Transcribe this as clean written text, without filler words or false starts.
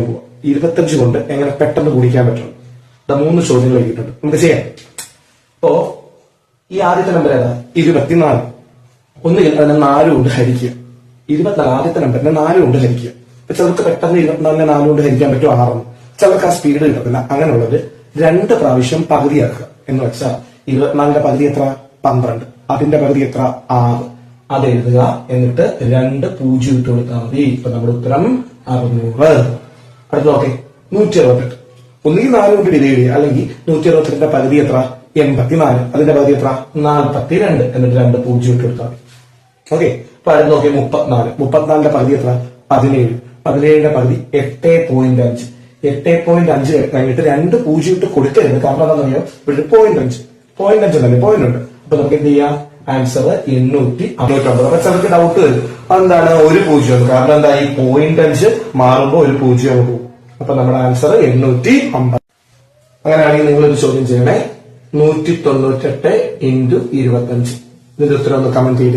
പോവാം. 25 കൊണ്ട് എങ്ങനെ പെട്ടെന്ന് ഗുണിക്കാൻ പറ്റും? 3 ചോദ്യങ്ങൾ എഴുതിയിട്ടുണ്ട്, നമുക്ക് ചെയ്യാം. അപ്പോ ഈ ആദ്യത്തെ നമ്പർ ഏതാ? 24. ഒന്നുകിൽ അതിനെ 4 കൊണ്ട് ഹരിക്കുക. 24 ആദ്യത്തെ നമ്പറിനെ 4 കൊണ്ട് ഹരിക്കുക. ഇപ്പൊ ചിലർക്ക് പെട്ടെന്ന് 24നെ 4 കൊണ്ട് ഹരിക്കാൻ പറ്റും 6. ചിലർക്ക് ആ സ്പീഡ് കിട്ടത്തില്ല. അങ്ങനെയുള്ളത് 2 പ്രാവശ്യം പകുതിയാക്കുക. എന്ന് വെച്ചാൽ 24ന്റെ പകുതി എത്ര? 12. അതിന്റെ പകുതി എത്ര? 6. അത് എഴുതുക. എന്നിട്ട് 2 0 ഇട്ട് കൊടുത്താൽ മതി. ഇപ്പൊ നമ്മുടെ ഉത്തരം 600. അടുത്ത് നോക്കെ 168. ഒന്നുകിൽ 4 കൊണ്ട് ഡിവൈഡ് ചെയ്യുക, അല്ലെങ്കിൽ 168ന്റെ പകുതി എത്ര? 84. അതിന്റെ പകുതി എത്ര? 42. എന്നിട്ട് 2 0 ഇട്ട് കൊടുത്താൽ മതി. ഓക്കെ. അപ്പൊ അടുത്ത് നോക്കിയ 34. 34ന്റെ പകുതി എത്ര? 17. 17ന്റെ പകുതി 8.5. 8.5 കഴിഞ്ഞിട്ട് 2 0 ഇട്ട് കൊടുക്കരുത്. കാരണം എന്താണെന്നറിയോ? ഇവിടെ 0.5 തന്നെ പോയിന്റ് ഉണ്ട്. അപ്പൊ നമുക്ക് എന്ത് ചെയ്യാം? ആൻസർ 859. അപ്പൊ ചിലർക്ക് ഡൗട്ട് വരും, അതെന്താണ് 1 0? കാരണം എന്താ, ഈ 0.5 മാറുമ്പോ 1 0 പോകും. അപ്പൊ നമ്മുടെ ആൻസർ 850. അങ്ങനെയാണെങ്കിൽ നിങ്ങളൊരു ചോദ്യം ചെയ്യണേ. 198 × 25. ഇതിന്റെ ഉത്തരം ഒന്ന് കമന്റ് ചെയ്ത്